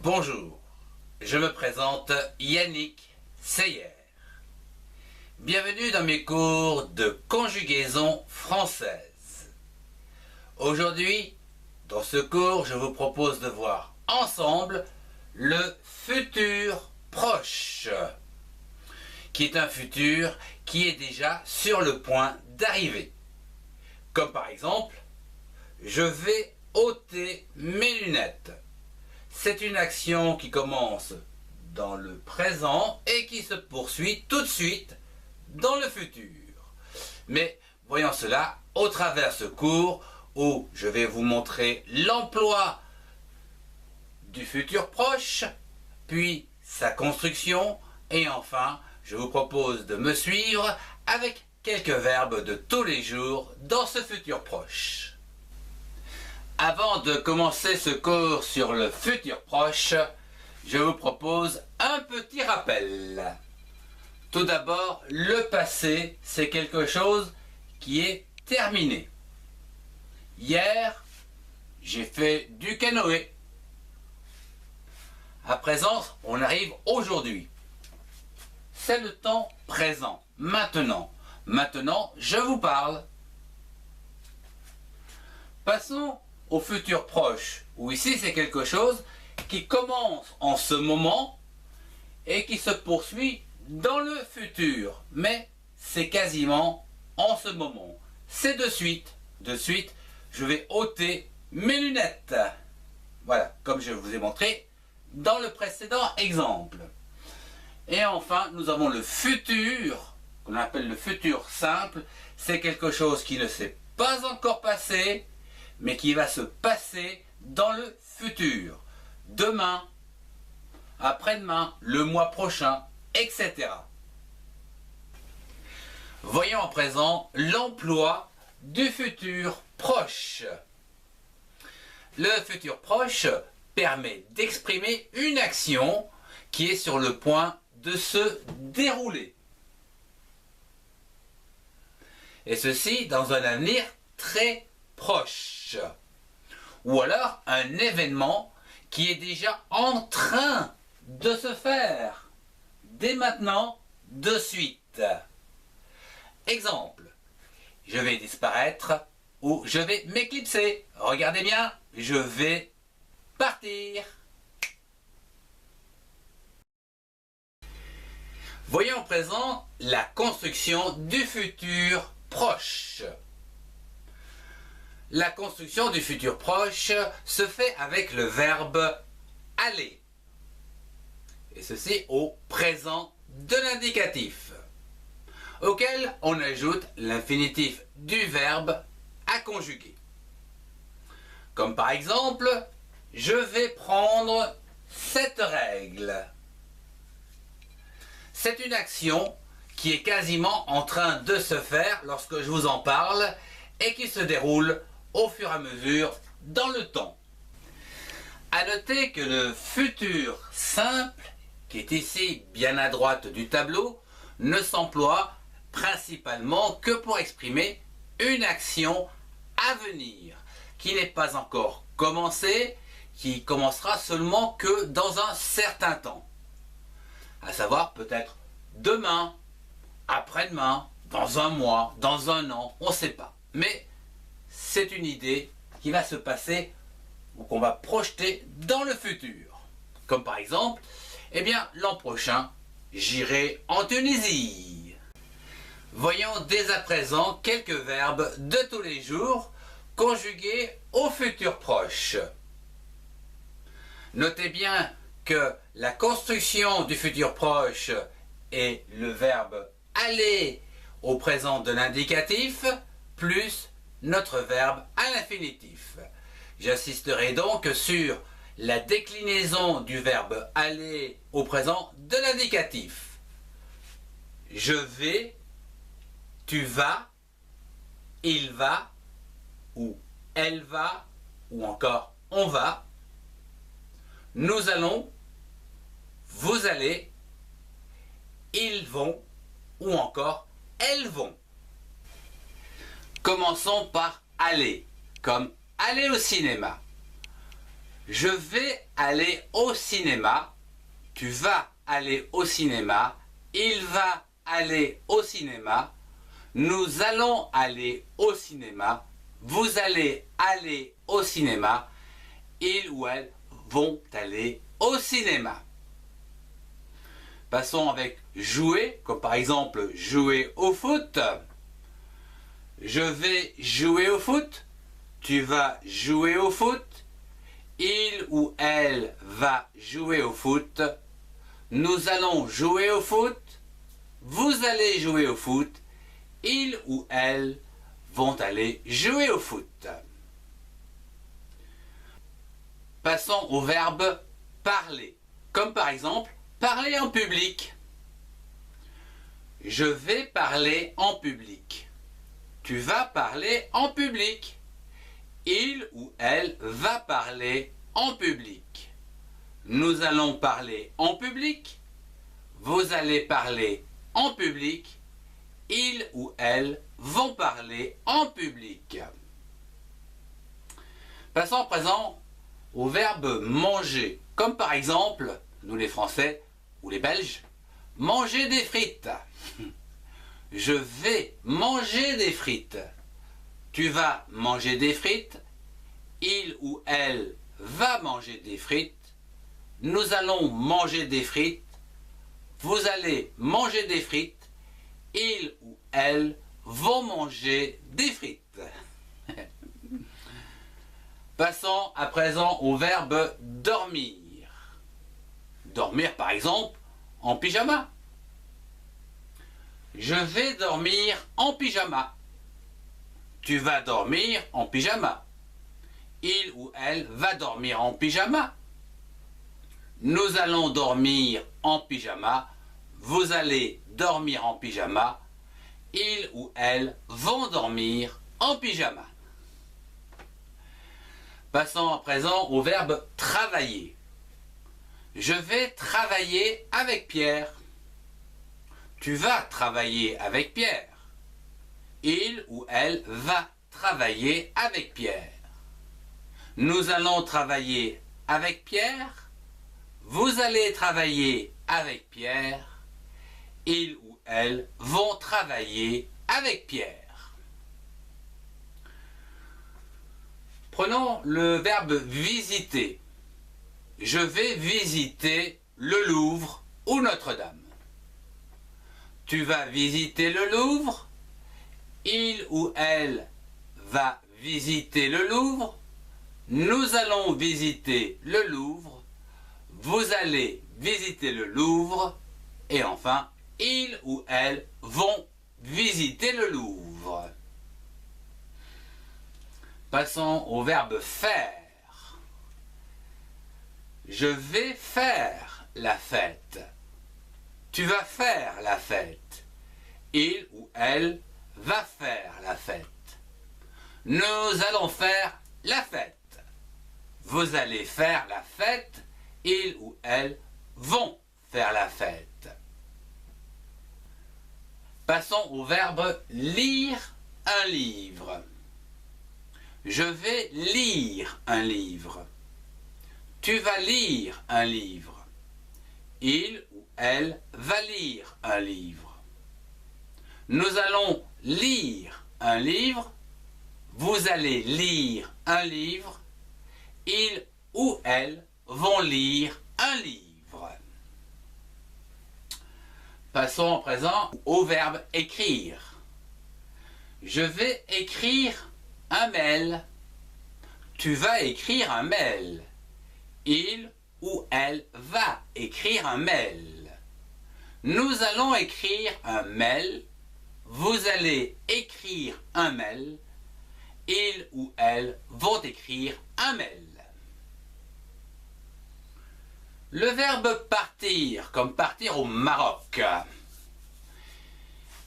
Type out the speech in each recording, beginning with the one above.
Bonjour, je me présente Yannick Seyer. Bienvenue dans mes cours de conjugaison française. Aujourd'hui, dans ce cours, je vous propose de voir ensemble le futur proche, qui est un futur qui est déjà sur le point d'arriver. Comme par exemple, je vais ôter mes lunettes. C'est une action qui commence dans le présent et qui se poursuit tout de suite dans le futur. Mais voyons cela au travers ce cours où je vais vous montrer l'emploi du futur proche, puis sa construction, et enfin, je vous propose de me suivre avec quelques verbes de tous les jours dans ce futur proche. Avant de commencer ce cours sur le futur proche, je vous propose un petit rappel. Tout d'abord, le passé, c'est quelque chose qui est terminé. Hier, j'ai fait du canoë. À présent, on arrive aujourd'hui. C'est le temps présent, maintenant. Maintenant, je vous parle. Passons au futur proche, où ici c'est quelque chose qui commence en ce moment et qui se poursuit dans le futur, mais c'est quasiment en ce moment. C'est de suite, je vais ôter mes lunettes. Voilà, comme je vous ai montré dans le précédent exemple. Et enfin, nous avons le futur, qu'on appelle le futur simple. C'est quelque chose qui ne s'est pas encore passé, mais qui va se passer dans le futur. Demain, après-demain, le mois prochain, etc. Voyons à présent l'emploi du futur proche. Le futur proche permet d'exprimer une action qui est sur le point de se dérouler. Et ceci dans un avenir très proche. Ou alors un événement qui est déjà en train de se faire. Dès maintenant, de suite. Exemple, je vais disparaître ou je vais m'éclipser. Regardez bien, je vais partir. Voyons à présent la construction du futur proche. La construction du futur proche se fait avec le verbe aller. Et ceci au présent de l'indicatif, auquel on ajoute l'infinitif du verbe à conjuguer. Comme par exemple, je vais prendre cette règle. C'est une action qui est quasiment en train de se faire lorsque je vous en parle et qui se déroule au fur et à mesure dans le temps. À noter que le futur simple, qui est ici bien à droite du tableau, ne s'emploie principalement que pour exprimer une action à venir, qui n'est pas encore commencée, qui commencera seulement que dans un certain temps. À savoir peut-être demain, après-demain, dans un mois, dans un an, on ne sait pas. Mais c'est une idée qui va se passer ou qu'on va projeter dans le futur. Comme par exemple, eh bien, l'an prochain, j'irai en Tunisie. Voyons dès à présent quelques verbes de tous les jours conjugués au futur proche. Notez bien que la construction du futur proche est le verbe aller au présent de l'indicatif plus notre verbe à l'infinitif. J'insisterai donc sur la déclinaison du verbe aller au présent de l'indicatif. Je vais, tu vas, il va, ou elle va, ou encore on va. Nous allons, vous allez, ils vont, ou encore elles vont. Commençons par aller, comme aller au cinéma. Je vais aller au cinéma. Tu vas aller au cinéma. Il va aller au cinéma. Nous allons aller au cinéma. Vous allez aller au cinéma. Il ou elle vont aller au cinéma. Passons avec jouer, comme par exemple jouer au foot. Je vais jouer au foot. Tu vas jouer au foot. Il ou elle va jouer au foot. Nous allons jouer au foot. Vous allez jouer au foot. Il ou elle vont aller jouer au foot. Passons au verbe parler. Comme par exemple, parler en public. Je vais parler en public. Tu vas parler en public. Il ou elle va parler en public. Nous allons parler en public. Vous allez parler en public. Il ou elle vont parler en public. Passons à présent au verbe manger. Comme par exemple, nous les Français ou les Belges, manger des frites. Je vais manger des frites. Tu vas manger des frites. Il ou elle va manger des frites. Nous allons manger des frites. Vous allez manger des frites. Il ou elle vont manger des frites. Passons à présent au verbe dormir. Dormir par exemple en pyjama. Je vais dormir en pyjama. Tu vas dormir en pyjama. Il ou elle va dormir en pyjama. Nous allons dormir en pyjama. Vous allez dormir en pyjama. Il ou elle vont dormir en pyjama. Passons à présent au verbe travailler. Je vais travailler avec Pierre. Tu vas travailler avec Pierre. Il ou elle va travailler avec Pierre. Nous allons travailler avec Pierre. Vous allez travailler avec Pierre. Il ou elle vont travailler avec Pierre. Prenons le verbe visiter. Je vais visiter le Louvre ou Notre-Dame. Tu vas visiter le Louvre. Il ou elle va visiter le Louvre. Nous allons visiter le Louvre. Vous allez visiter le Louvre. Et enfin, il ou elle vont visiter le Louvre. Passons au verbe faire. Je vais faire la fête. Tu vas faire la fête. Il ou elle va faire la fête. Nous allons faire la fête. Vous allez faire la fête. Il ou elle vont faire la fête. Passons au verbe lire un livre. Je vais lire un livre. Tu vas lire un livre. Il ou elle va lire un livre. Nous allons lire un livre. Vous allez lire un livre. Il ou elle vont lire un livre. Passons à présent au verbe écrire. Je vais écrire un mail. Tu vas écrire un mail. Il ou elle va écrire un mail. Nous allons écrire un mail. Vous allez écrire un mail. Il ou elle vont écrire un mail. Le verbe partir, comme partir au Maroc.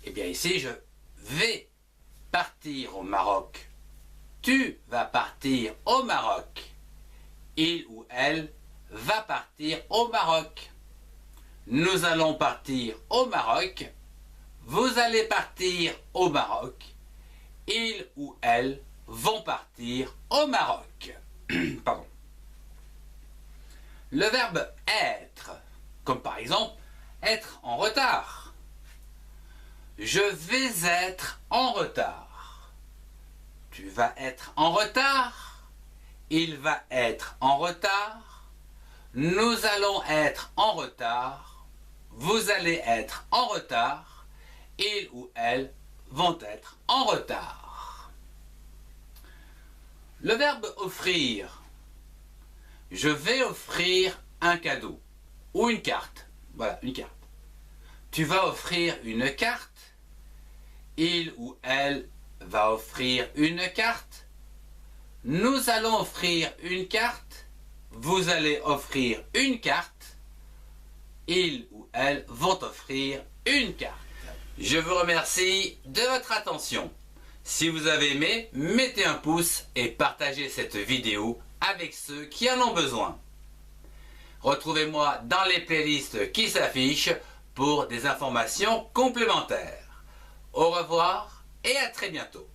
Eh bien ici, je vais partir au Maroc. Tu vas partir au Maroc. Il ou elle va partir au Maroc. Nous allons partir au Maroc. Vous allez partir au Maroc. Il ou elle vont partir au Maroc. Pardon. le verbe être, comme par exemple être en retard. Je vais être en retard. Tu vas être en retard. Il va être en retard. Nous allons être en retard. Vous allez être en retard. Il ou elle vont être en retard. Le verbe offrir. Je vais offrir un cadeau ou une carte. Voilà, une carte. Tu vas offrir une carte. Il ou elle va offrir une carte. Nous allons offrir une carte. Vous allez offrir une carte. Ils ou elles vont offrir une carte. Je vous remercie de votre attention. Si vous avez aimé, mettez un pouce et partagez cette vidéo avec ceux qui en ont besoin. Retrouvez-moi dans les playlists qui s'affichent pour des informations complémentaires. Au revoir et à très bientôt.